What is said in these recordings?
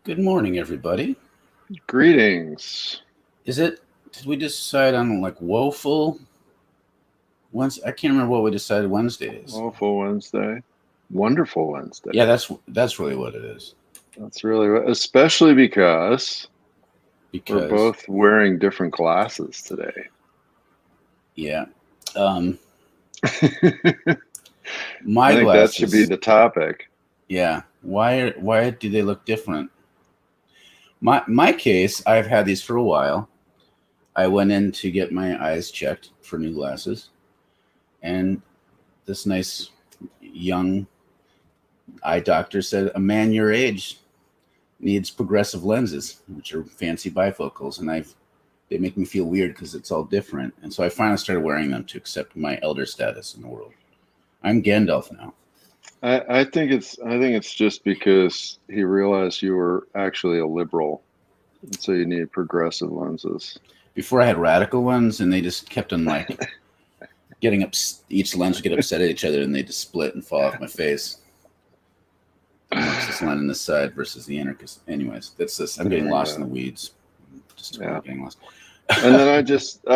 Good morning, everybody. Greetings. Did we decide on like woeful Wednesday? I can't remember what we decided Wednesday is. Awful Wednesday. Wonderful Wednesday. Yeah, that's really what it is. That's really especially because we're Because, both wearing different glasses today. yeah, I my think that should be glasses, the topic. yeah, why do they look different? My case, I've had these for a while. I went in to get my eyes checked for new glasses, and this nice young eye doctor said, a man your age needs progressive lenses, which are fancy bifocals, and they make me feel weird because it's all different. And so I finally started wearing them to accept my elder status in the world. I'm Gandalf now. I think it's just because he realized you were actually a liberal, and so you need progressive lenses. Before I had radical ones, and they just kept on like getting up. Each lens would get upset at each other, and they just split and fall off my face. It's this line in the side versus the inner. Because, anyways, that's this. I'm getting lost in the weeds. Just totally getting lost. And then I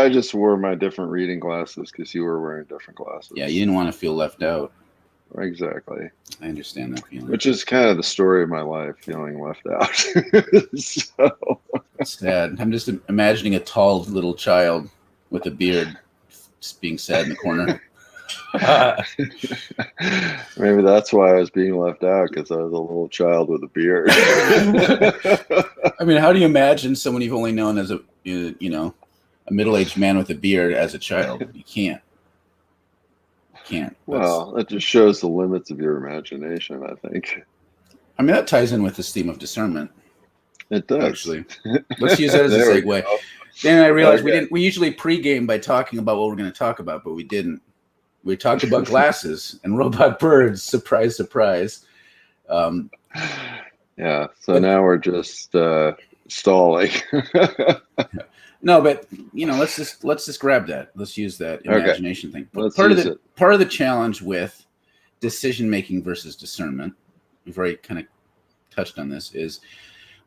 just wore my different reading glasses because you were wearing different glasses. Yeah, you didn't want to feel left out. Exactly. I understand that feeling. Which is kind of the story of my life, feeling left out. So sad. I'm just imagining a tall little child with a beard just being sad in the corner. Maybe that's why I was being left out, because I was a little child with a beard. I mean, how do you imagine someone you've only known as a middle-aged man with a beard as a child? You can't. Well, that just shows the limits of your imagination, I think. I mean, that ties in with this theme of discernment. It does. Actually, let's use that as a segue. Then I realized we usually pregame by talking about what we're going to talk about, but we didn't. We talked about glasses and robot birds. Surprise, surprise. Yeah. So now we're just stalling. No, but let's just grab that. Let's use that imagination thing. Part of the challenge with decision making versus discernment, we've already kind of touched on this, is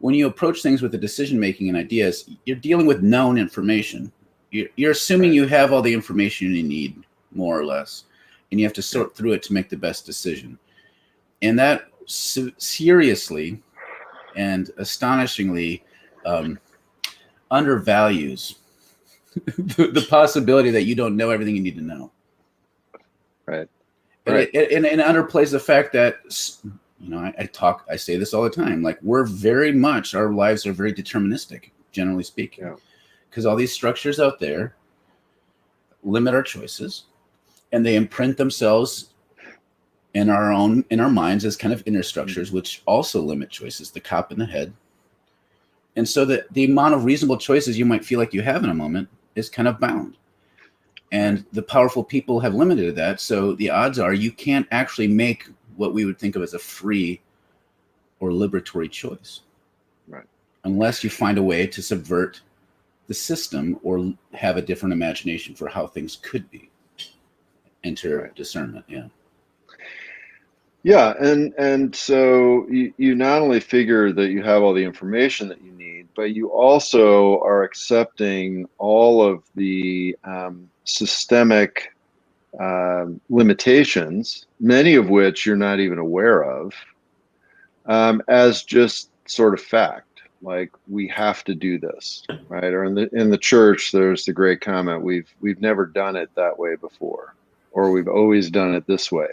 when you approach things with the decision making and ideas, you're dealing with known information. You're assuming you have all the information you need, more or less, and you have to sort through it to make the best decision. And that seriously and astonishingly undervalues the possibility that you don't know everything you need to know. Right. And it underplays the fact that, I say this all the time, like our lives are very deterministic, generally speaking, because all these structures out there limit our choices, and they imprint themselves in our minds as kind of inner structures, which also limit choices, the cop in the head. And so the amount of reasonable choices you might feel like you have in a moment is kind of bound. And the powerful people have limited that. So the odds are you can't actually make what we would think of as a free or liberatory choice. Right. Unless you find a way to subvert the system or have a different imagination for how things could be. Enter discernment. Yeah. Yeah, and so you not only figure that you have all the information that you need, but you also are accepting all of the systemic limitations, many of which you're not even aware of, as just sort of fact. Like, we have to do this, right? Or in the church, there's the great comment: we've never done it that way before, or we've always done it this way.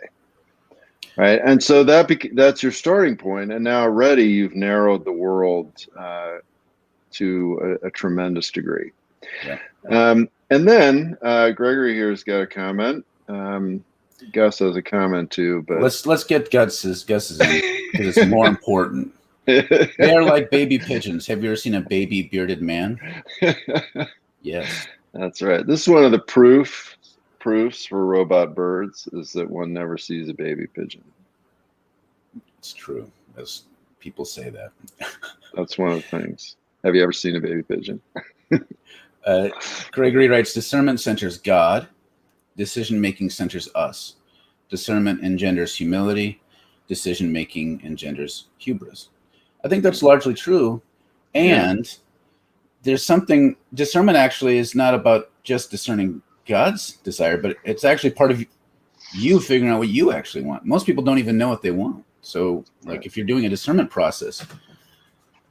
Right, and so that's your starting point, and now already you've narrowed the world to a tremendous degree. Yeah. And then Gregory here's got a comment. Gus has a comment too, but let's get Gus's in because it's more important. They're like baby pigeons. Have you ever seen a baby bearded man? Yes, that's right. This is one of the proofs for robot birds, is that one never sees a baby pigeon. It's true, as people say that. That's one of the things. Have you ever seen a baby pigeon? Gregory writes, discernment centers God, decision-making centers us. Discernment engenders humility, decision-making engenders hubris. I think that's largely true. And there's something, discernment actually is not about just discerning God's desire, but it's actually part of you figuring out what you actually want. Most people don't even know what they want. So like if you're doing a discernment process,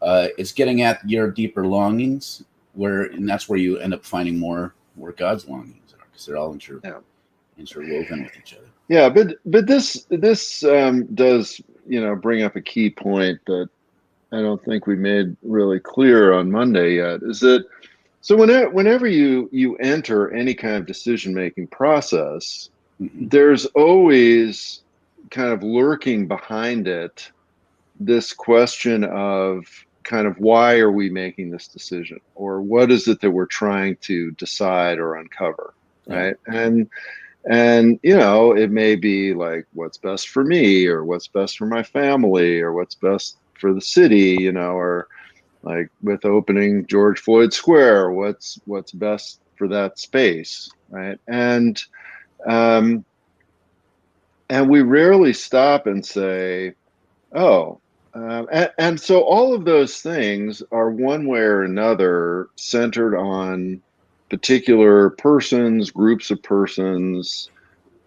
it's getting at your deeper longings, and that's where you end up finding more where God's longings are, because they're all interwoven with each other. Yeah, but this does, bring up a key point that I don't think we made really clear on Monday yet, is that so whenever you enter any kind of decision-making process, there's always kind of lurking behind it this question of kind of why are we making this decision, or what is it that we're trying to decide or uncover, right? And it may be like what's best for me, or what's best for my family, or what's best for the city, or like with opening George Floyd Square, what's best for that space, right? And we rarely stop and say, oh, and so all of those things are one way or another centered on particular persons, groups of persons,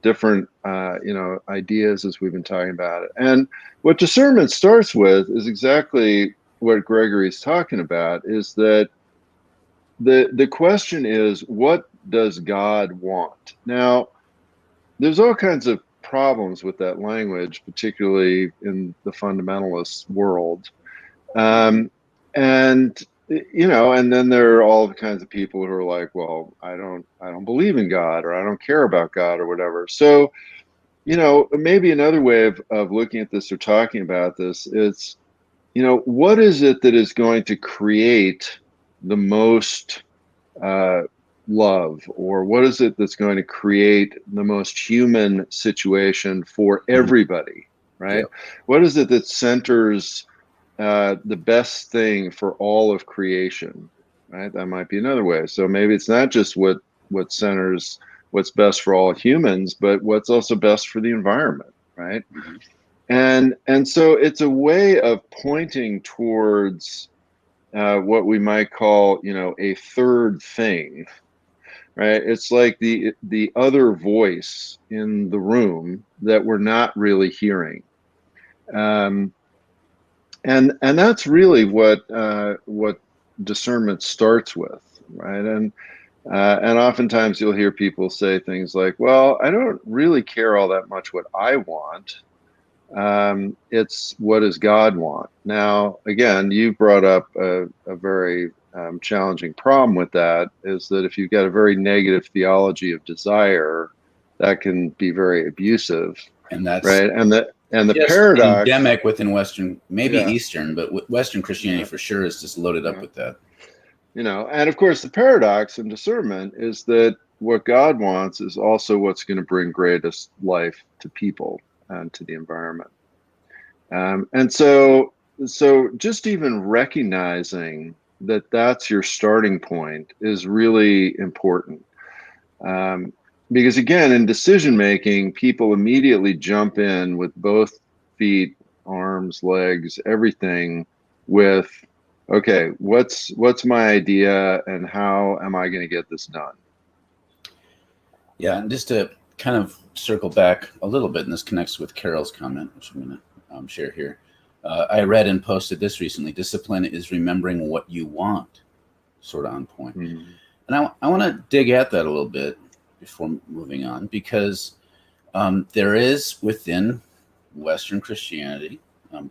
different ideas, as we've been talking about it. And what discernment starts with is exactly what Gregory's talking about, is that the question is, what does God want? Now, there's all kinds of problems with that language, particularly in the fundamentalist world. And then there are all the kinds of people who are like, well, I don't believe in God, or I don't care about God, or whatever. So, maybe another way of looking at this or talking about this is, what is it that is going to create the most love, or what is it that's going to create the most human situation for everybody, right? Yep. What is it that centers the best thing for all of creation, right? That might be another way. So maybe it's not just what centers what's best for all humans, but what's also best for the environment, right? And so it's a way of pointing towards what we might call, a third thing, right? It's like the other voice in the room that we're not really hearing. And that's really what discernment starts with, right? And oftentimes you'll hear people say things like, well, I don't really care all that much what I want. It's what does God want? Now, again, you brought up a very challenging problem with that, is that if you've got a very negative theology of desire, that can be very abusive. And that's right. And the just paradox, endemic within Western, maybe Eastern, but Western Christianity for sure is just loaded up with that. And of course the paradox in discernment is that what God wants is also what's going to bring greatest life to people and to the environment. And so just even recognizing that that's your starting point is really important. Because again, in decision making, people immediately jump in with both feet, arms, legs, everything with, okay, what's my idea and how am I going to get this done? Yeah, and just to kind of circle back a little bit, and this connects with Carol's comment, which I'm going to share here. I read and posted this recently. Discipline is remembering what you want, sort of on point. And I want to dig at that a little bit before moving on, because there is within Western Christianity,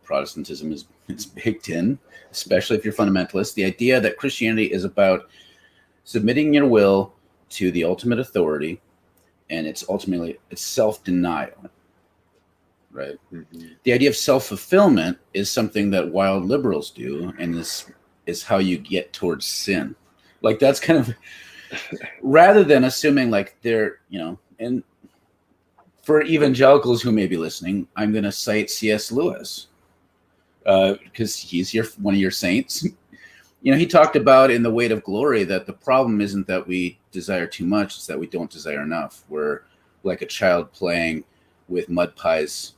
Protestantism is baked in, especially if you're fundamentalist, the idea that Christianity is about submitting your will to the ultimate authority, and it's self-denial, right? The idea of self-fulfillment is something that wild liberals do, and this is how you get towards sin. Like that's kind of, rather than assuming like they're, and for evangelicals who may be listening, I'm going to cite C.S. Lewis because he's one of your saints. He talked about in The Weight of Glory that the problem isn't that we desire too much, it's that we don't desire enough. We're like a child playing with mud pies,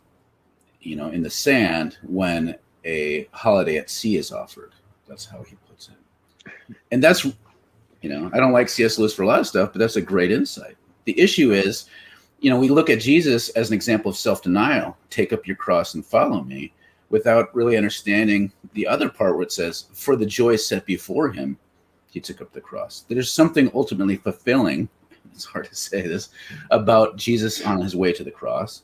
in the sand when a holiday at sea is offered. That's how he puts it. And that's, I don't like C.S. Lewis for a lot of stuff, but that's a great insight. The issue is, we look at Jesus as an example of self-denial. Take up your cross and follow me, without really understanding the other part where it says, for the joy set before him, he took up the cross. There's something ultimately fulfilling, it's hard to say this, about Jesus on his way to the cross.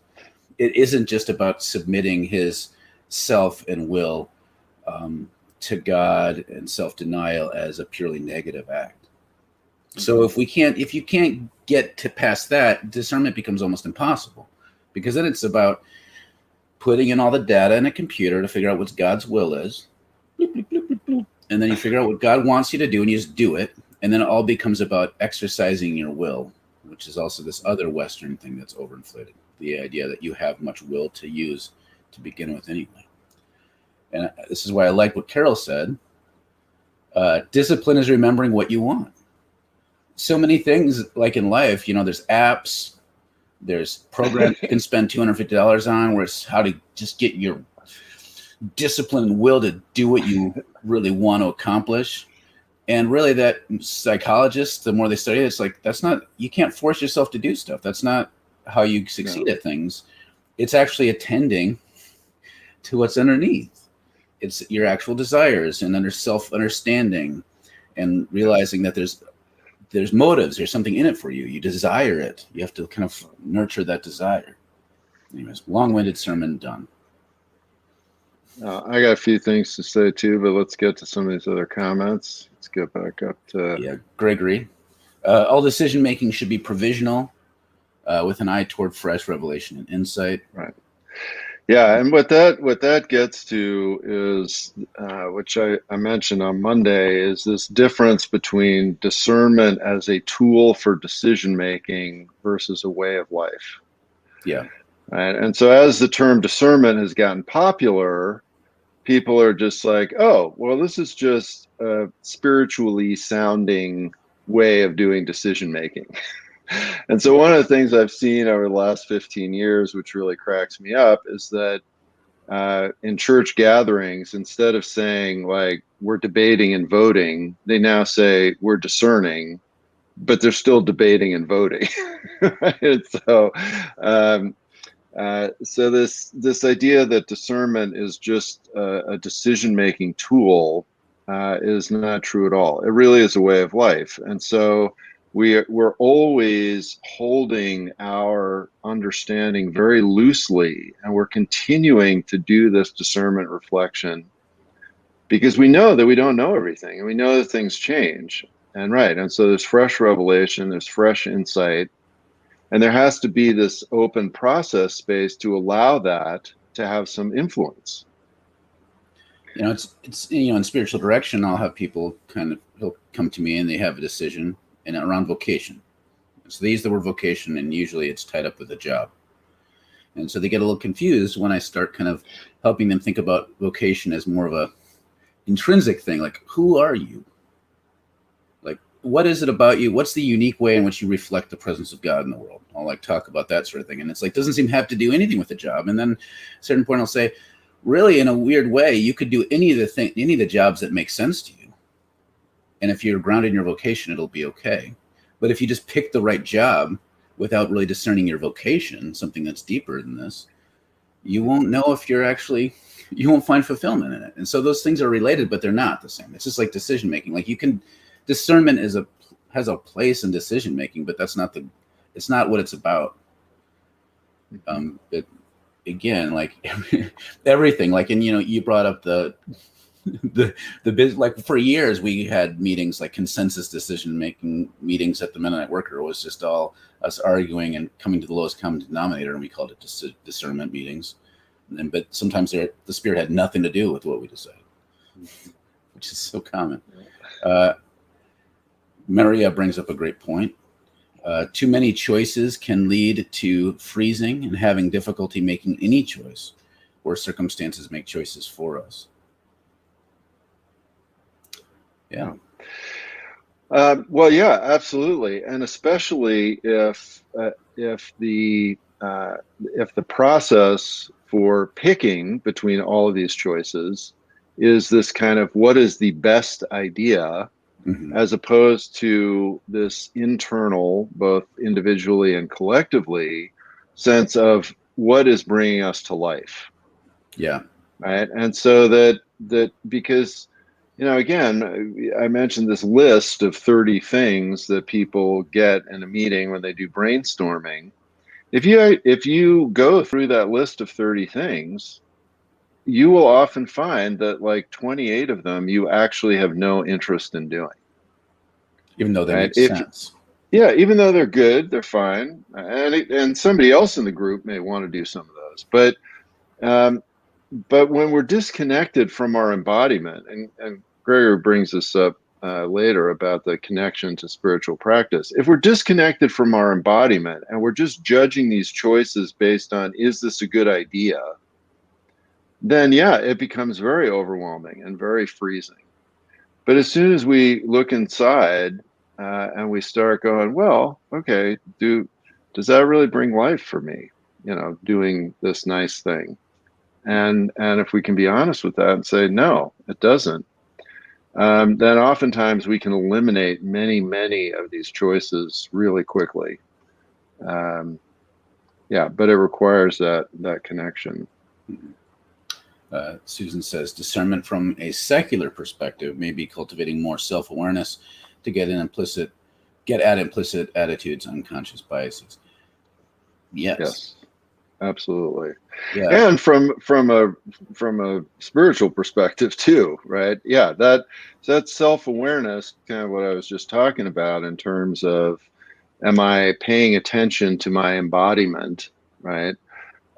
It isn't just about submitting his self and will to God and self-denial as a purely negative act. So if you can't get to past that, discernment becomes almost impossible, because then it's about putting in all the data in a computer to figure out what God's will is. Bloop, bloop, bloop, bloop, bloop. And then you figure out what God wants you to do and you just do it. And then it all becomes about exercising your will, which is also this other Western thing that's overinflated. The idea that you have much will to use to begin with anyway. And this is why I like what Carol said. Discipline is remembering what you want. So many things, like in life, there's apps, there's programs you can spend $250 on, where it's how to just get your disciplined will to do what you really want to accomplish. And really, that psychologists, the more they study it, it's like, you can't force yourself to do stuff. That's not how you succeed at things. It's actually attending to what's underneath. It's your actual desires and self-understanding, and realizing that there's motives, there's something in it for you. You desire it. You have to kind of nurture that desire. Anyways, long-winded sermon done. I got a few things to say too, but let's get to some of these other comments. Let's get back up to Gregory. All decision-making should be provisional, with an eye toward fresh revelation and insight. Right. Yeah, and what that gets to is, which I mentioned on Monday, is this difference between discernment as a tool for decision making versus a way of life. Yeah. Right. And so as the term discernment has gotten popular, people are just like, oh, well, this is just a spiritually sounding way of doing decision making. And so one of the things I've seen over the last 15 years, which really cracks me up, is that in church gatherings, instead of saying like we're debating and voting, they now say we're discerning, but they're still debating and voting. And so this idea that discernment is just a decision-making tool is not true at all. It really is a way of life. And so we're always holding our understanding very loosely, and we're continuing to do this discernment reflection because we know that we don't know everything, and we know that things change. And so there's fresh revelation, there's fresh insight, and there has to be this open process space to allow that to have some influence. It's in spiritual direction, I'll have people he'll come to me and they have a decision and around vocation. So they use the word vocation, and usually it's tied up with a job. And so they get a little confused when I start kind of helping them think about vocation as more of a intrinsic thing. Like, who are you? Like, what is it about you? What's the unique way in which you reflect the presence of God in the world? I'll talk about that sort of thing. And it's like, doesn't seem to have to do anything with the job. And then at a certain point I'll say, really, in a weird way, you could do any of the jobs that make sense to you. And if you're grounded in your vocation, it'll be okay. But if you just pick the right job without really discerning your vocation, something that's deeper than this, you won't know if you won't find fulfillment in it. And so those things are related, but they're not the same. It's just like decision making. Like discernment has a place in decision making, but it's not what it's about. Again, like everything, like, and you brought up the like for years we had meetings like consensus decision making meetings at the Mennonite Worker. It was just all us arguing and coming to the lowest common denominator, and we called it discernment meetings. But sometimes the Spirit had nothing to do with what we decided, which is so common. Maria brings up a great point. Too many choices can lead to freezing and having difficulty making any choice, where circumstances make choices for us. Yeah. Well, yeah, absolutely, and especially if the if the process for picking between all of these choices is this kind of what is the best idea, as opposed to this internal, both individually and collectively, sense of what is bringing us to life. Yeah. Right. And so that because, again, I mentioned this list of 30 things that people get in a meeting when they do brainstorming. If you go through that list of 30 things, you will often find that like 28 of them you actually have no interest in doing. Even though they Right? make sense. Yeah, even though they're good, they're fine, and somebody else in the group may want to do some of those. But when we're disconnected from our embodiment, and Gregor brings this up later about the connection to spiritual practice. If we're disconnected from our embodiment and we're just judging these choices based on, is this a good idea? Then yeah, it becomes very overwhelming and very freezing. But as soon as we look inside and we start going, well, okay, does that really bring life for me? Doing this nice thing. And if we can be honest with that and say, no, it doesn't, then oftentimes we can eliminate many of these choices really quickly. But it requires that connection. Susan says, discernment from a secular perspective may be cultivating more self-awareness to get at implicit attitudes, unconscious biases. Yes. Absolutely. Yeah. And from a spiritual perspective too, right? Yeah, that's self-awareness, kind of what I was just talking about in terms of, am I paying attention to my embodiment, right?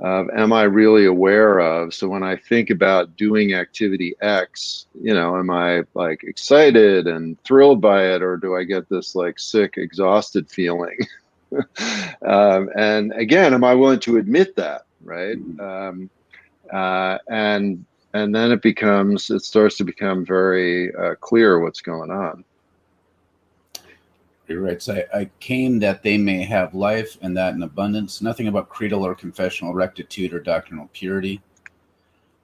Am I really aware of? So when I think about doing activity X, am I like excited and thrilled by it, or do I get this like sick, exhausted feeling? And again, am I willing to admit that, right? And then it starts to become very clear what's going on. You're right. So I came that they may have life and that in abundance. Nothing about creedal or confessional rectitude or doctrinal purity.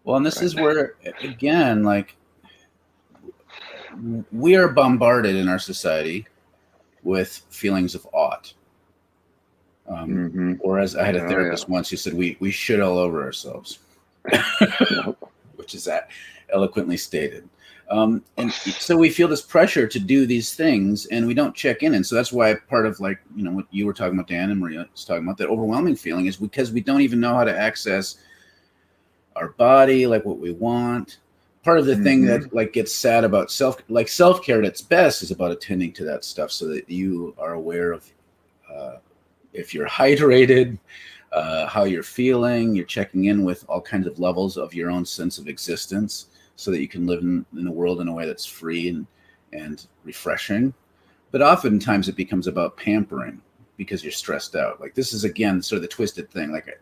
Well, and this is where, again, like, we are bombarded in our society with feelings of ought. Or as I had a therapist once who said, we shit all over ourselves, which is that eloquently stated. And so we feel this pressure to do these things and we don't check in. And so that's why part of what you were talking about, Dan, and Maria was talking about, that overwhelming feeling is because we don't even know how to access our body, like what we want. Part of the thing that like gets sad about self-care at its best is about attending to that stuff so that you are aware of if you're hydrated, how you're feeling, you're checking in with all kinds of levels of your own sense of existence, so that you can live in the world in a way that's free and refreshing. But oftentimes it becomes about pampering because you're stressed out. Like, this is, again, sort of the twisted thing. Like,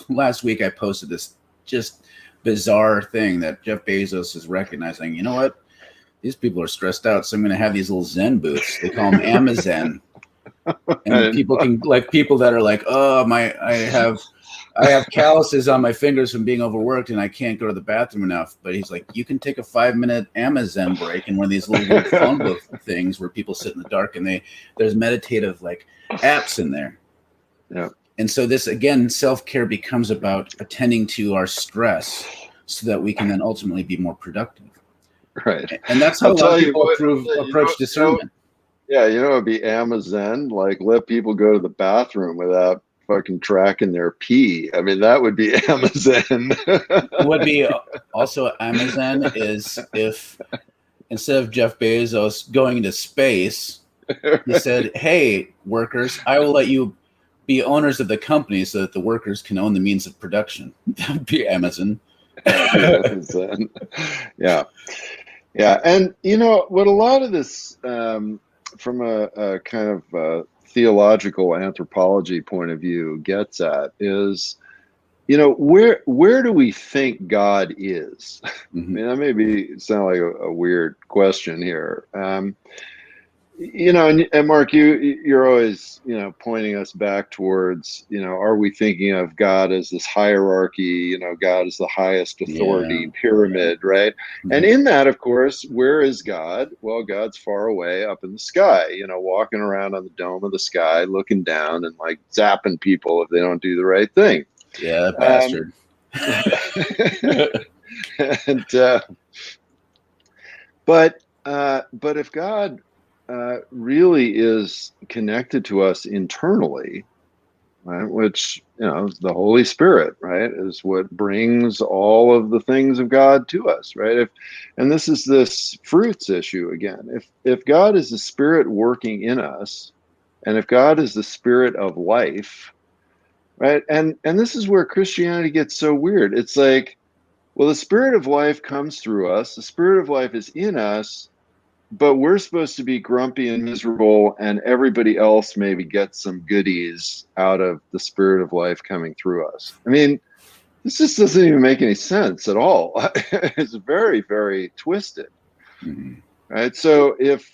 last week I posted this just bizarre thing that Jeff Bezos is recognizing. You know what? These people are stressed out, so I'm going to have these little Zen booths. They call them Amazon. And people can, like, people that are like, oh, I have calluses on my fingers from being overworked and I can't go to the bathroom enough. But he's like, you can take a 5-minute Amazon break in one of these little phone booth things where people sit in the dark and there's meditative like apps in there. Yeah. And so this, again, self-care becomes about attending to our stress so that we can then ultimately be more productive. Right. And that's how a lot of people approach discernment. Yeah, it'd be Amazon, like let people go to the bathroom without fucking tracking their pee. I mean, that would be Amazon. Would be also Amazon is if instead of Jeff Bezos going into space, he said, hey, workers, I will let you be owners of the company so that the workers can own the means of production. That would be Amazon. Amazon. Yeah. And what a lot of this from a kind of theological anthropology point of view gets at is, where do we think God is? I mean, that may sound like a weird question here. And Mark, you're always, pointing us back towards, are we thinking of God as this hierarchy, God is the highest Yeah. authority pyramid, right? And Mhm. in that, of course, where is God? Well, God's far away up in the sky, walking around on the dome of the sky, looking down and like zapping people if they don't do the right thing. Yeah, that Um, bastard. and but if God really is connected to us internally, right, which is the Holy Spirit, right, is what brings all of the things of God to us, right? And this is this fruits issue again. If God is the Spirit working in us, and if God is the Spirit of life, right, and this is where Christianity gets so weird. It's like, well, the Spirit of life comes through us. The Spirit of life is in us, but we're supposed to be grumpy and miserable, and everybody else maybe gets some goodies out of the Spirit of life coming through us. I mean, this just doesn't even make any sense at all. It's very, very twisted. Mhm. Right. So if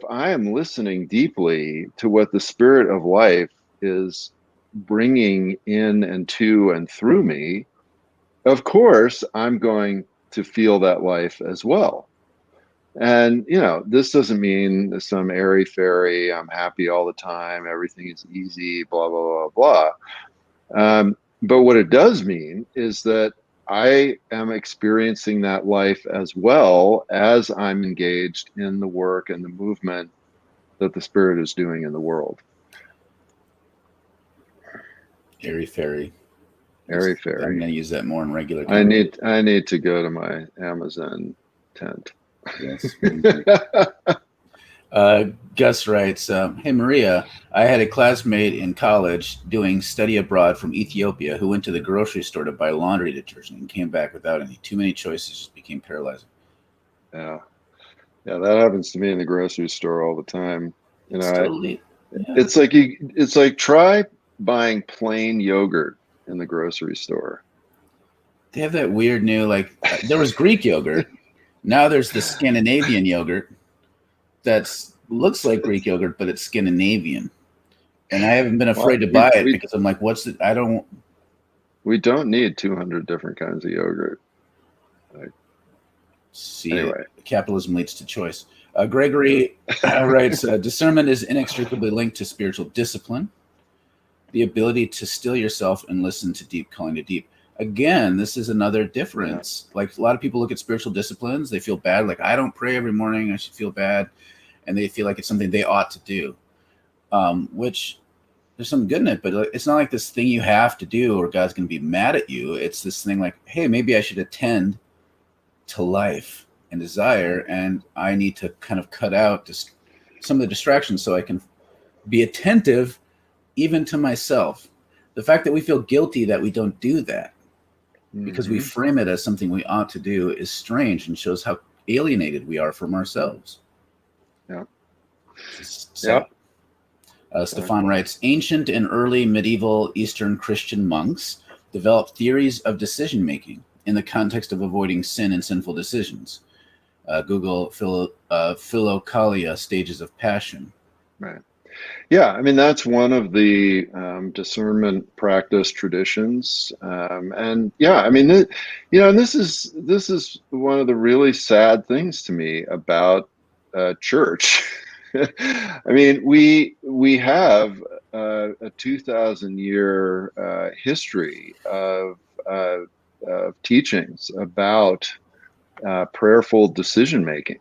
I am listening deeply to what the Spirit of life is bringing in and to and through me, of course I'm going to feel that life as well. And this doesn't mean some airy fairy, I'm happy all the time, everything is easy, blah blah blah blah. But what it does mean is that I am experiencing that life as well as I'm engaged in the work and the movement that the Spirit is doing in the world. Airy fairy. Airy I'm fairy. going to use that more in regular I conversation. need to go to my Amazon tent. Yes. Gus writes, "Hey Maria, I had a classmate in college doing study abroad from Ethiopia who went to the grocery store to buy laundry detergent and came back without any. Too many choices, just became paralyzing." Yeah. Yeah, that happens to me in the grocery store all the time. You It's know, totally, yeah. it's like try buying plain yogurt in the grocery store. They have that weird new, like, there was Greek yogurt. Now there's the Scandinavian yogurt that's looks like Greek yogurt, but it's Scandinavian. And I haven't been afraid Well, to we buy it we because I'm like, what's it? I don't we don't need 200 different kinds of yogurt. Like, see it. anyway, Capitalism leads to choice. Gregory writes, discernment is inextricably linked to spiritual discipline, the ability to still yourself and listen to deep calling to deep. Again, this is another yeah, difference. Like a lot of people look at spiritual disciplines, they feel bad. Like, I don't pray every morning, I should feel bad. And they feel like it's something they ought to do, which there's some good in it, but it's not like this thing you have to do or God's going to be mad at you. It's this thing like, hey, maybe I should attend to life and desire, and I need to kind of cut out just some of the distractions so I can be attentive even to myself. The fact that we feel guilty that we don't do that because we hmm frame it as something we ought to do is strange and shows how alienated we are from ourselves. yeah, It's yeah, sad. Stefan exactly. writes, ancient and early medieval Eastern Christian monks developed theories of decision making in the context of avoiding sin and sinful decisions. Google Philokalia, stages of passion. Right. Yeah, I mean that's one of the discernment practice traditions, and yeah, I mean, and this is one of the really sad things to me about church. I mean, we have a 2,000 year history uh, of teachings about prayerful decision making,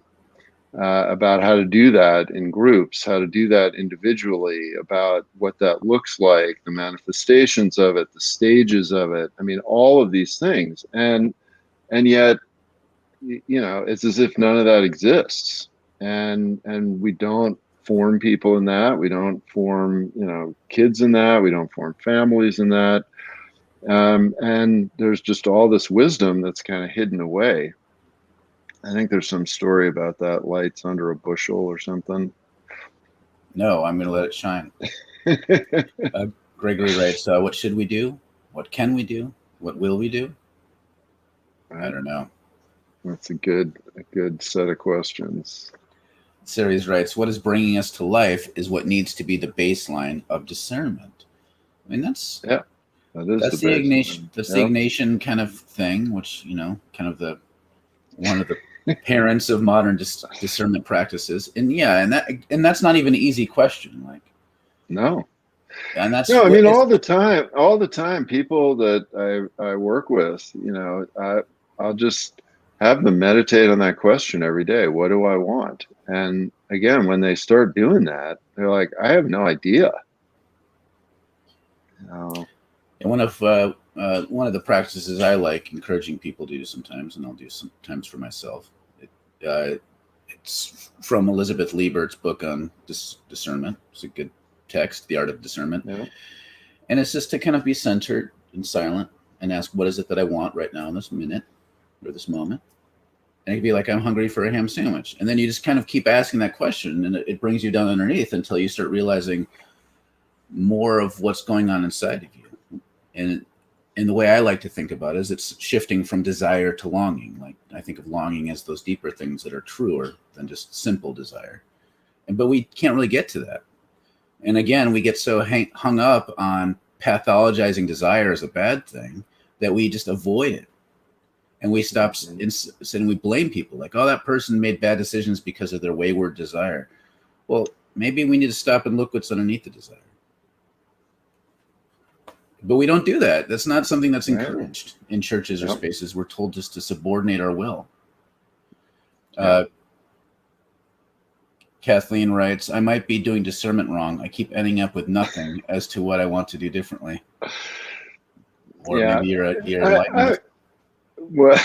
about how to do that in groups, how to do that individually, about what that looks like, the manifestations of it, the stages of it. I mean, all of these things, and yet, it's as if none of that exists, and we don't form people in that. We don't form, kids in that. We don't form families in that. And there's just all this wisdom that's kind of hidden away. I think there's some story about that lights under a bushel or something. No, I'm going to let it shine. Uh, Gregory writes, what should we do? What can we do? What will we do? I Right. don't know. That's a good set of questions. Series writes, what is bringing us to life is what needs to be the baseline of discernment. I mean, that's the Ignatian, the Ignatian kind of thing, which, kind of one of the parents of modern discernment practices. And that's not even an easy question. Like, no. And that's no, I mean, all the time, people that I work with, I'll just have them meditate on that question every day. What do I want? And again, when they start doing that, they're like, I have no idea. And one of the practices I like encouraging people to do sometimes, and I'll do sometimes for myself, it's from Elizabeth Liebert's book on discernment. It's a good text, The Art of Discernment. Yeah. And it's just to kind of be centered and silent and ask, what is it that I want right now in this minute or this moment? And it could be like, I'm hungry for a ham sandwich. And then you just kind of keep asking that question, and it brings you down underneath until you start realizing more of what's going on inside of you. And the way I like to think about it is it's shifting from desire to longing. Like, I think of longing as those deeper things that are truer than just simple desire. But we can't really get to that. And again, we get so hung up on pathologizing desire as a bad thing that we just avoid it. And we stop and we blame people like, oh, that person made bad decisions because of their wayward desire. Well, maybe we need to stop and look what's underneath the desire. But we don't do that. That's not something that's encouraged in churches or spaces. We're told just to subordinate our will. Kathleen writes, I might be doing discernment wrong. I keep ending up with nothing as to what I want to do differently. Or maybe you're enlightened. Well,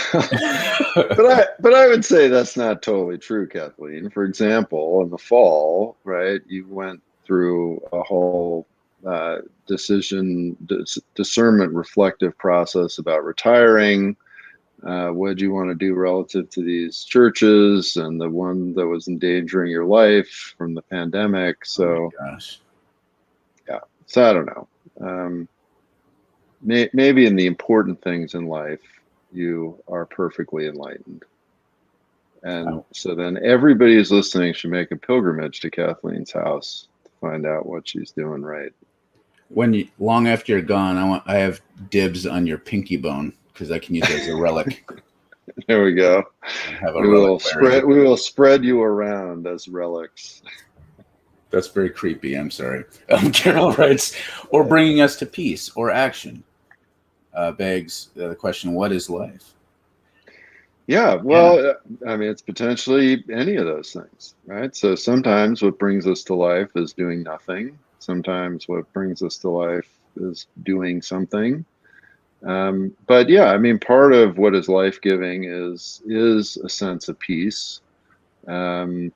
but I would say that's not totally true, Kathleen. For example, in the fall, right, you went through a whole discernment reflective process about retiring. What did you want to do relative to these churches and the one that was endangering your life from the pandemic? So, so I don't know. Maybe in the important things in life, you are perfectly enlightened. And so then everybody who's listening should make a pilgrimage to Kathleen's house to find out what she's doing right. Long after you're gone, I have dibs on your pinky bone because I can use it as a relic. There we go. We will spread you around as relics. That's very creepy. I'm sorry. Carol writes, or bringing us to peace or action. Begs the question, what is life? Yeah, well, I mean, it's potentially any of those things, right? So sometimes what brings us to life is doing nothing. Sometimes what brings us to life is doing something. But yeah, I mean, part of what is life-giving is a sense of peace. But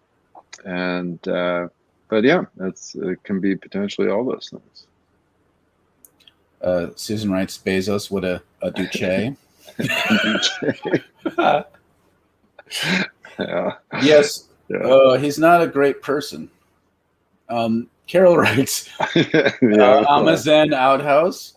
yeah, it can be potentially all those things. Susan writes, Bezos, what a duce. Yeah. Yes. Yeah. He's not a great person. Carol writes, Amazen outhouse.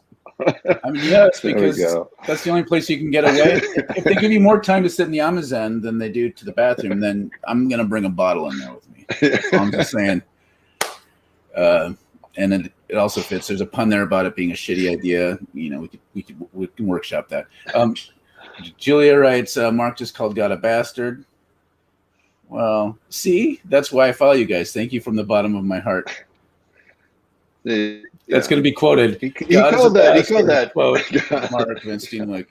I mean, yes, because that's the only place you can get away. If they give you more time to sit in the Amazen than they do to the bathroom, then I'm going to bring a bottle in there with me. I'm just saying. And it also fits. There's a pun there about it being a shitty idea. You know, we can workshop that. Julia writes, Mark just called God a bastard. Well, see, that's why I follow you guys. Thank you from the bottom of my heart. That's going to be quoted. He called that quote. Mark Vinstein,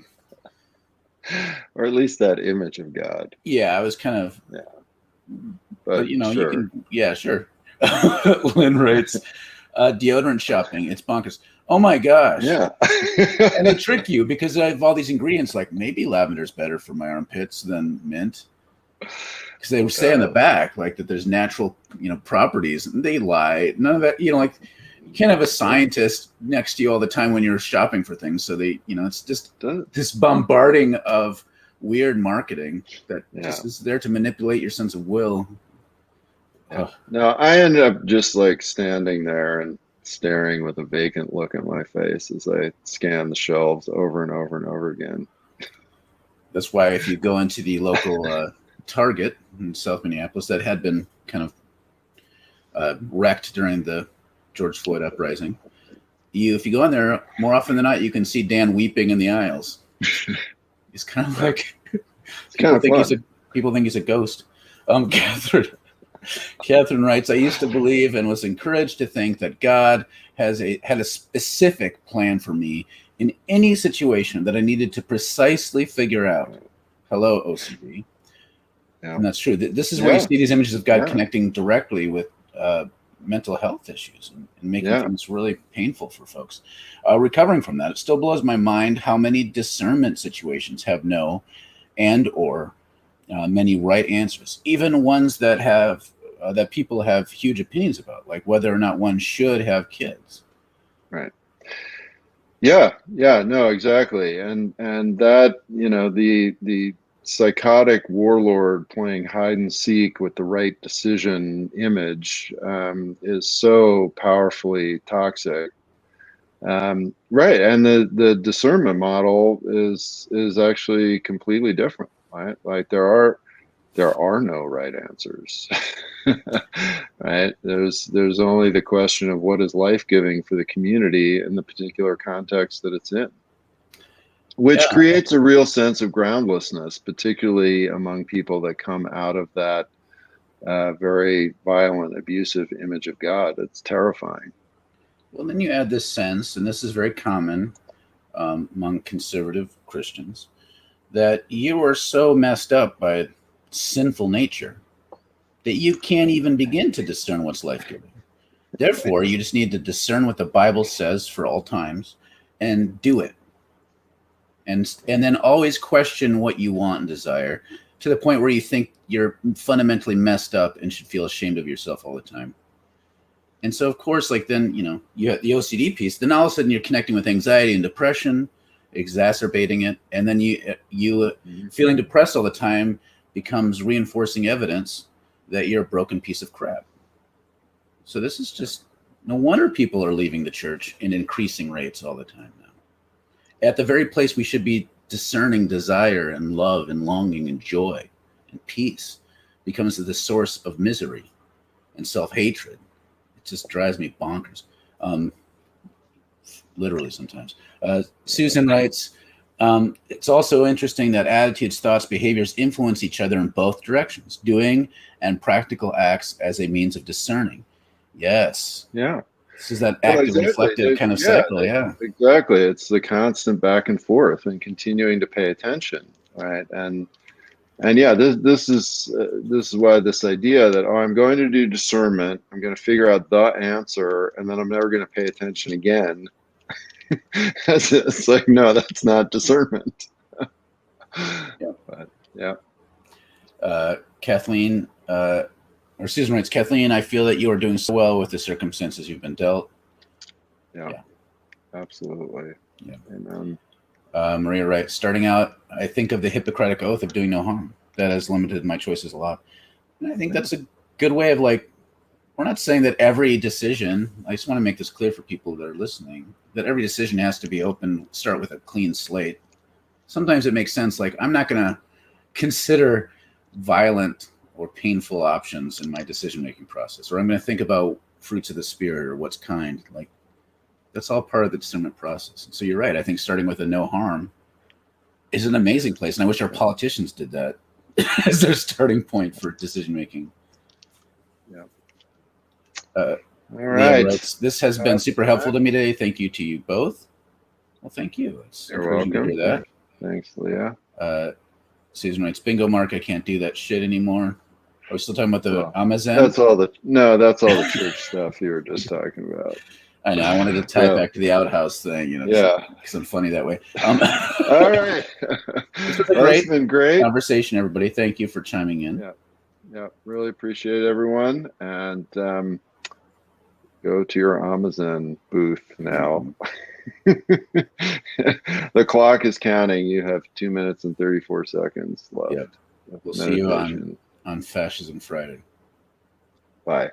or at least that image of God. Yeah, I was kind of. Yeah, but you know, sure. You can. Yeah, sure. Lynn writes, deodorant shopping. It's bonkers. Oh my gosh. Yeah. And they trick you because I have all these ingredients. Like maybe lavender's better for my armpits than mint. Because they say on the back like that there's natural, properties, and they lie. None of that, like you can't have a scientist next to you all the time when you're shopping for things. So they, it's just this bombarding of weird marketing that just is there to manipulate your sense of will. Oh. No, I ended up just standing there and staring with a vacant look in my face as I scan the shelves over and over and over again. That's why if you go into the local Target in South Minneapolis that had been kind of wrecked during the George Floyd uprising. If you go in there, more often than not, you can see Dan weeping in the aisles. He's kind of like people think he's a ghost. Catherine writes, I used to believe and was encouraged to think that God had a specific plan for me in any situation that I needed to precisely figure out. Hello, OCD. Yeah. And that's true. This is where you see these images of God connecting directly with mental health issues and making things really painful for folks. Recovering from that, it still blows my mind how many discernment situations have no and or many right answers, even ones that have that people have huge opinions about, like whether or not one should have kids. Right. Yeah, no, exactly. And that, the psychotic warlord playing hide and seek with the right decision image is so powerfully toxic. Right. And the discernment model is actually completely different, right? Like there are no right answers. Right? There's only the question of what is life-giving for the community in the particular context that it's in, which creates a real sense of groundlessness, particularly among people that come out of that very violent, abusive image of God. It's terrifying. Well, then you add this sense, and this is very common among conservative Christians, that you are so messed up by sinful nature that you can't even begin to discern what's life-giving. Therefore, you just need to discern what the Bible says for all times and do it. And then always question what you want and desire to the point where you think you're fundamentally messed up and should feel ashamed of yourself all the time. And so, of course, like then, you have the OCD piece. Then all of a sudden you're connecting with anxiety and depression, exacerbating it. And then you feeling depressed all the time becomes reinforcing evidence that you're a broken piece of crap. So this is just, no wonder people are leaving the church in increasing rates all the time now. At the very place we should be discerning desire and love and longing and joy and peace becomes the source of misery and self-hatred. It just drives me bonkers. Literally sometimes. Susan writes, it's also interesting that attitudes, thoughts, behaviors influence each other in both directions, doing and practical acts as a means of discerning. Yes. Yeah. This is that active, reflective kind of cycle. Yeah. Exactly. It's the constant back and forth and continuing to pay attention. Right. And this is why this idea that, I'm going to do discernment, I'm going to figure out the answer, and then I'm never going to pay attention again. It's like, no, that's not discernment. Kathleen, or Susan writes, Kathleen, I feel that you are doing so well with the circumstances you've been dealt. Yeah. Absolutely. Yeah. Amen. Maria writes, starting out, I think of the Hippocratic Oath of doing no harm. That has limited my choices a lot. And I think that's a good way of, like, we're not saying that every decision, I just want to make this clear for people that are listening, that every decision has to be open, start with a clean slate. Sometimes it makes sense. Like, I'm not going to consider violent or painful options in my decision-making process, or I'm going to think about fruits of the spirit or what's kind. Like, that's all part of the discernment process. And so you're right. I think starting with a no harm is an amazing place. And I wish our politicians did that as their starting point for decision-making. Yeah. All right. This has been super helpful to me today. Thank you to you both. Well, thank you. It's encouraging to hear that. Thanks, Leah. Susan writes, bingo, Mark, I can't do that shit anymore. Are we still talking about the Amazon? That's all the church stuff you were just talking about. I know. I wanted to tie it back to the outhouse thing, because I'm funny that way. All right. It's been great conversation, everybody. Thank you for chiming in. Yeah. Really appreciate it, everyone. And go to your Amazon booth now. The clock is counting. You have 2 minutes and 34 seconds left. Yep. We'll see you on Fascism Friday. Bye.